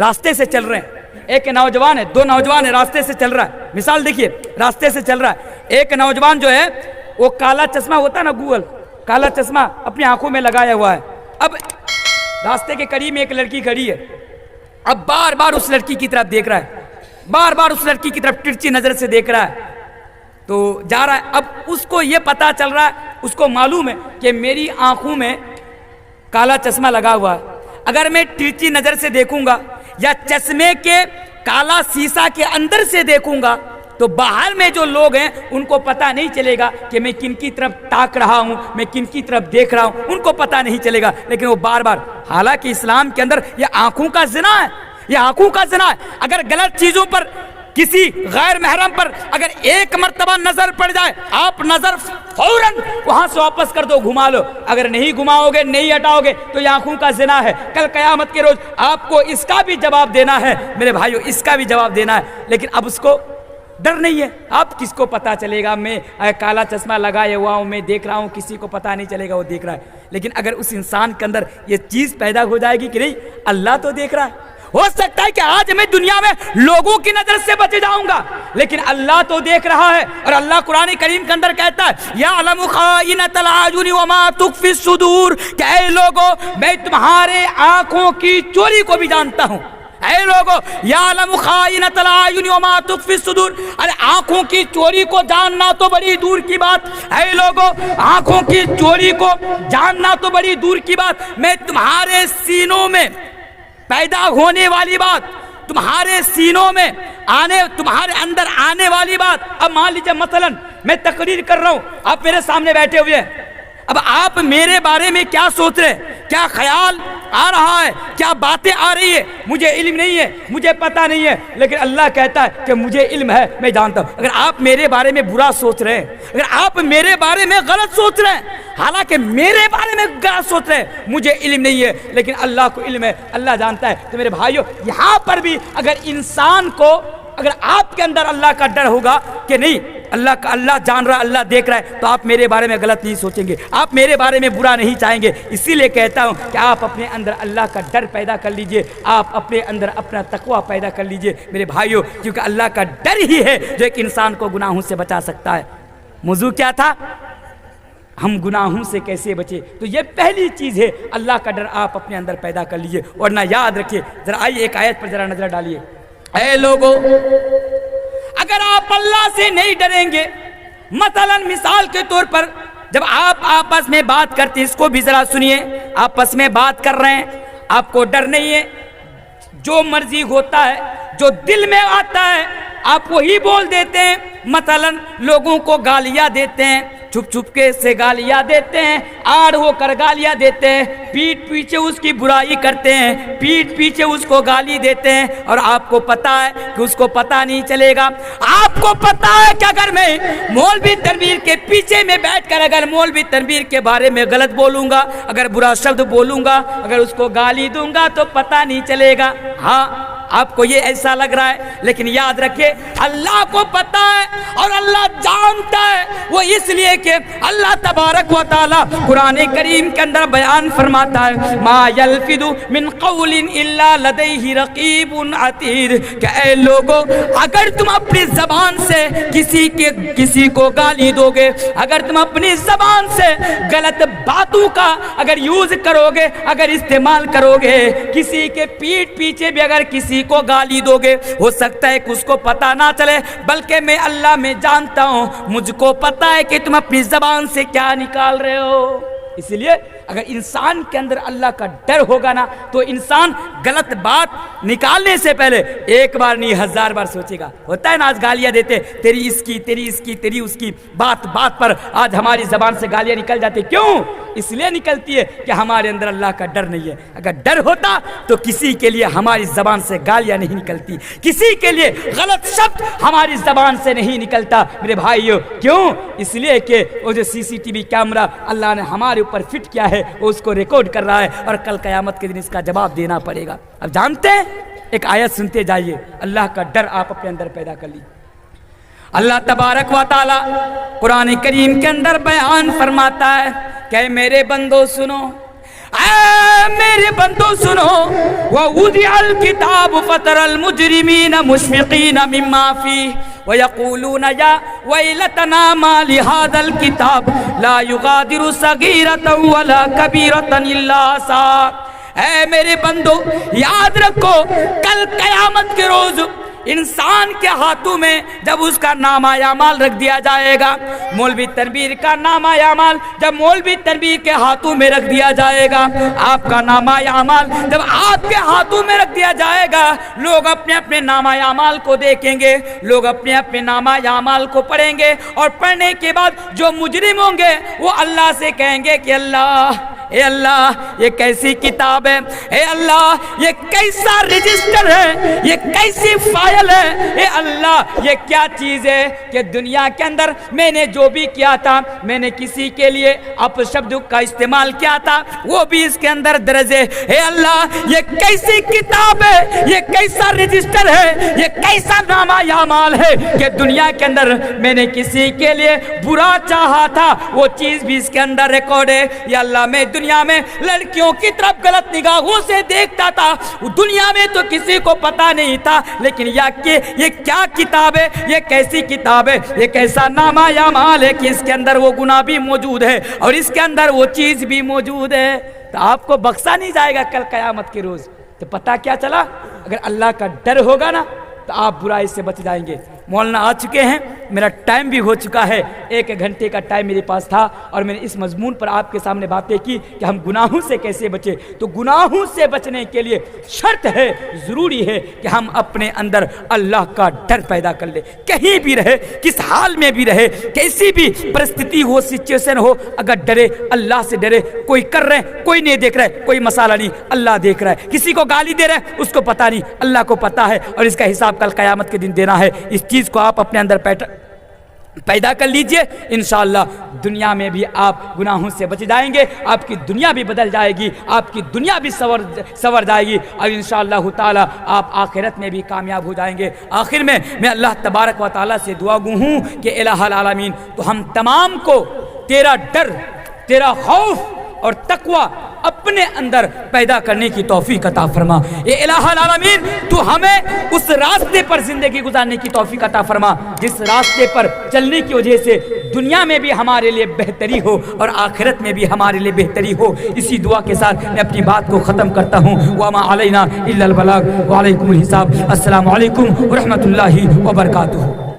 راستے سے چل رہے ہیں، ایک نوجوان ہے، دو نوجوان ہیں، راستے سے چل رہا ہے، مثال دیکھیے، راستے سے چل رہا ہے، ایک نوجوان جو ہے وہ کالا چشمہ ہوتا ہے نا، گوگل کالا چشمہ اپنی آنکھوں میں لگایا ہوا ہے، اب راستے کے قریب میں ایک لڑکی کھڑی ہے، اب بار بار اس لڑکی کی طرف دیکھ رہا ہے، بار بار اس لڑکی کی طرف ترچھی نظر سے دیکھ رہا ہے، تو جا رہا ہے، اب اس کو یہ پتا چل رہا ہے، اس کو معلوم ہے کہ میری آنکھوں میں کالا چشمہ لگا ہوا ہے، اگر میں ترچھی نظر سے دیکھوں گا یا چشمے کے کالا سیسا کے اندر سے دیکھوں گا تو باہر میں جو لوگ ہیں ان کو پتہ نہیں چلے گا کہ میں کن کی طرف تاک رہا ہوں، میں کن کی طرف دیکھ رہا ہوں، ان کو پتہ نہیں چلے گا، لیکن وہ بار بار، حالانکہ اسلام کے اندر یہ آنکھوں کا زنا ہے، یہ آنکھوں کا زنا ہے، اگر غلط چیزوں پر، کسی غیر محرم پر اگر ایک مرتبہ نظر پڑ جائے، آپ نظر فوراً وہاں سے واپس کر دو، گھما لو، اگر نہیں گھماؤ گے، نہیں ہٹاؤ گے تو یہ آنکھوں کا زنا ہے، کل قیامت کے روز آپ کو اس کا بھی جواب دینا ہے میرے بھائیو، اس کا بھی جواب دینا ہے، لیکن اب اس کو ڈر نہیں ہے، آپ کس کو پتا چلے گا میں کالا چشمہ لگائے ہوا ہوں، میں دیکھ رہا ہوں، کسی کو پتا نہیں چلے گا وہ دیکھ رہا ہے، لیکن اگر اس انسان کے اندر یہ چیز پیدا ہو جائے گی کہ نہیں اللہ تو دیکھ رہا ہے، ہو سکتا ہے کہ آج میں دنیا میں لوگوں کی نظر سے بچ جاؤں گا لیکن اللہ تو دیکھ رہا ہے، اور اللہ قرآن کریم کے اندر کہتا ہے یعلم خائنۃ الاعین وما تخفی الصدور، کہ اے لوگو میں تمہارے آنکھوں کی چوری کو بھی جانتا ہوں، اے لوگو یعلم خائنۃ الاعین وما تخفی الصدور، ارے آنکھوں کی چوری کو جاننا تو بڑی دور کی بات، اے لوگو آنکھوں کی چوری کو جاننا تو بڑی دور کی بات، میں تمہارے سینوں میں پیدا ہونے والی بات، تمہارے سینوں میں تمہارے اندر آنے والی بات، اب مان لیجئے مثلا میں تقریر کر رہا ہوں، آپ میرے سامنے بیٹھے ہوئے ہیں، اب آپ میرے بارے میں کیا سوچ رہے ہیں، کیا خیال آ رہا ہے، کیا باتیں آ رہی ہے، مجھے علم نہیں ہے، مجھے پتہ نہیں ہے، لیکن اللہ کہتا ہے کہ مجھے علم ہے، میں جانتا ہوں، اگر آپ میرے بارے میں برا سوچ رہے ہیں، اگر آپ میرے بارے میں غلط سوچ رہے ہیں، حالانکہ میرے بارے میں غلط سوچ رہے ہیں، مجھے علم نہیں ہے لیکن اللہ کو علم ہے، اللہ جانتا ہے، تو میرے بھائیو یہاں پر بھی اگر انسان کو، اگر آپ کے اندر اللہ کا ڈر ہوگا کہ نہیں اللہ جان رہا، اللہ دیکھ رہا ہے، تو آپ میرے بارے میں غلط نہیں سوچیں گے، آپ میرے بارے میں برا نہیں چاہیں گے، اسی لیے کہتا ہوں کہ آپ اپنے اندر اللہ کا ڈر پیدا کر لیجئے، آپ اپنے اندر اپنا تقوی پیدا کر لیجئے میرے بھائیو، کیونکہ اللہ کا ڈر ہی ہے جو ایک انسان کو گناہوں سے بچا سکتا ہے۔ موضوع کیا تھا؟ ہم گناہوں سے کیسے بچے، تو یہ پہلی چیز ہے، اللہ کا ڈر آپ اپنے اندر پیدا کر لیجئے، ورنہ یاد رکھیے، ذرا آئیے ایک آیت پر ذرا نظر ڈالیے، اے لوگو اگر آپ اللہ سے نہیں ڈریں گے، مثلا مثال کے طور پر جب آپ آپس میں بات کرتے ہیں، اس کو بھی ذرا سنیے، آپس میں بات کر رہے ہیں، آپ کو ڈر نہیں ہے، جو مرضی ہوتا ہے، جو دل میں آتا ہے آپ وہی بول دیتے ہیں، مثلا لوگوں کو گالیاں دیتے ہیں، چھپ چھپ کے سے گالیاں دیتے ہیں، آڑ ہو کر گالیاں دیتے ہیں، پیٹھ پیچھے اس کی برائی کرتے ہیں، پیٹھ پیچھے اس کو گالی دیتے ہیں، اور آپ کو پتا ہے کہ اس کو پتا نہیں چلے گا، آپ کو پتا ہے کہ اگر میں مولوی تنویر کے پیچھے میں بیٹھ کر اگر مولوی تنویر کے بارے میں غلط بولوں گا، اگر برا شبد بولوں گا، اگر اس کو گالی دوں گا تو پتا نہیں چلے گا، ہاں آپ کو یہ ایسا لگ رہا ہے، لیکن یاد رکھیں اللہ کو پتا ہے اور اللہ جانتا ہے، وہ اس لیے کہ اللہ تبارک و تعالی قرآن کریم کے اندر بیان فرماتا ہے ما یلفظ من قول الا لدیہ رقیب عتید، کہ اے لوگو اگر تم اپنی زبان سے کسی کو گالی دو گے، اگر تم اپنی زبان سے غلط باتوں کا اگر یوز کرو گے، اگر استعمال کرو گے، کسی کے پیٹھ پیچھے بھی اگر کسی کو گالی دو گے، ہو سکتا ہے کہ اس کو پتا نہ چلے، بلکہ میں اللہ میں جانتا ہوں، مجھ کو پتا ہے کہ تم اپنی زبان سے کیا نکال رہے ہو، اس لیے اگر انسان کے اندر اللہ کا ڈر ہوگا نا تو انسان غلط بات نکالنے سے پہلے ایک بار نہیں 1000 بار سوچے گا۔ ہوتا ہے نا آج گالیاں دیتے، تیری اس کی تیری اس کی تیری اس کی، بات بات پر آج ہماری زبان سے گالیاں نکل جاتی، کیوں؟ اس لیے نکلتی ہے کہ ہمارے اندر اللہ کا ڈر نہیں ہے، اگر ڈر ہوتا تو کسی کے لیے ہماری زبان سے گالیاں نہیں نکلتی، کسی کے لیے غلط شبد ہماری زبان سے نہیں نکلتا میرے بھائیو، کیوں؟ اس لیے کہ وہ جو CCTV کیمرہ اللہ نے ہمارے اوپر فٹ کیا ہے وہ اس کو ریکارڈ کر رہا ہے، اور کل قیامت کے دن اس کا جواب دینا پڑے گا۔ اب جانتے ہیں، ایک آیت سنتے جائیے، اللہ کا ڈر آپ اپنے اندر پیدا کر لیجیے۔ اللہ تبارک و تعالی قرآن کریم کے اندر بیان فرماتا ہے کہ میرے بندو سنو، اے میرے بندو سنو، وَوُضِعَ الْكِتَابُ فَتَرَى الْمُجْرِمِينَ مُشْفِقِينَ مِمَّا فِيهِ وَيَقُولُونَ يَا وَيْلَتَنَا مَا لِهَذَا الْكِتَابِ لَا يُغَادِرُ صَغِيرَةً وَلَا كَبِيرَةً إِلَّا أَحْصَاهَا۔ اے میرے بندو یاد رکھو، کل قیامت کے روز انسان کے ہاتھوں میں جب اس کا نامہ اعمال رکھ دیا جائے گا، مولوی تنویر کا نامہ اعمال جب مولوی تنویر کے ہاتھوں میں رکھ دیا جائے گا، آپ کا نامہ اعمال جب آپ کے ہاتھوں میں رکھ دیا جائے گا، لوگ اپنے اپنے نامہ اعمال کو دیکھیں گے، لوگ اپنے اپنے نامہ اعمال کو پڑھیں گے، اور پڑھنے کے بعد جو مجرم ہوں گے وہ اللہ سے کہیں گے کہ اللہ، اے اللہ یہ کیسی کتاب ہے، اے اللہ یہ کیسا رجسٹر ہے، یہ کیسی فائل ہے، اے اللہ یہ کیا چیز ہے کہ دنیا کے اندر میں نے جو بھی کیا تھا، میں نے کسی کے لیے اپشبد کا استعمال کیا تھا، وہ بھی اس کے اندر درج ہے، اے اللہ یہ کیسی کتاب ہے، یہ کیسا رجسٹر ہے، یہ کیسا نامہ اعمال ہے کہ دنیا کے اندر میں نے کسی کے لیے برا چاہا تھا، وہ چیز بھی اس کے اندر ریکارڈ ہے، یا اللہ میں دنیا میں لڑکیوں کی طرف غلط نگاہوں سے دیکھتا تھا، دنیا میں تو کسی کو پتا نہیں تھا، لیکن یہ کیا کتاب ہے، یہ کیسی کتاب ہے، یہ کیسا نامہ اعمال ہے کہ اس کے اندر وہ گناہ بھی موجود ہے اور اس کے اندر وہ چیز بھی موجود ہے، تو آپ کو بخشا نہیں جائے گا کل قیامت کے روز۔ تو پتہ کیا چلا، اگر اللہ کا ڈر ہوگا نا تو آپ برائی سے بچ جائیں گے۔ مولانا آ چکے ہیں، میرا ٹائم بھی ہو چکا ہے، 1 گھنٹے کا ٹائم میرے پاس تھا، اور میں نے اس مضمون پر آپ کے سامنے باتیں کی کہ ہم گناہوں سے کیسے بچیں۔ تو گناہوں سے بچنے کے لیے شرط ہے، ضروری ہے کہ ہم اپنے اندر اللہ کا ڈر پیدا کر لیں، کہیں بھی رہے، کس حال میں بھی رہے، کیسی بھی پرستھتی ہو، سچویشن ہو، اگر ڈرے، اللہ سے ڈرے۔ کوئی کر رہے کوئی نہیں دیکھ رہا ہے، کوئی مسئلہ نہیں، اللہ دیکھ رہا ہے، کسی کو گالی دے رہے ہیں اس کو پتہ نہیں، اللہ کو پتہ ہے، اور اس کا حساب کل قیامت کے دن دینا ہے۔ اس چیز کو آپ اپنے اندر پیدا کر لیجئے، انشاءاللہ دنیا میں بھی آپ گناہوں سے بچ جائیں گے، آپ کی دنیا بھی بدل جائے گی، آپ کی دنیا بھی سنور جائے گی، اور انشاءاللہ تعالی آپ آخرت میں بھی کامیاب ہو جائیں گے۔ آخر میں اللہ تبارک و تعالی سے دعا گو ہوں کہ الہ العالمین تو ہم تمام کو تیرا ڈر، تیرا خوف اور تقوی اپنے اندر پیدا کرنے کی توفیق عطا فرما۔ اے الہ العالمین تو ہمیں اس راستے پر زندگی گزارنے کی توفیق عطا فرما جس راستے پر چلنے کی وجہ سے دنیا میں بھی ہمارے لیے بہتری ہو اور آخرت میں بھی ہمارے لیے بہتری ہو۔ اسی دعا کے ساتھ میں اپنی بات کو ختم کرتا ہوں۔ وما علینا الا البلاغ وعلیکم الحساب۔ السلام علیکم ورحمۃ اللہ وبرکاتہ۔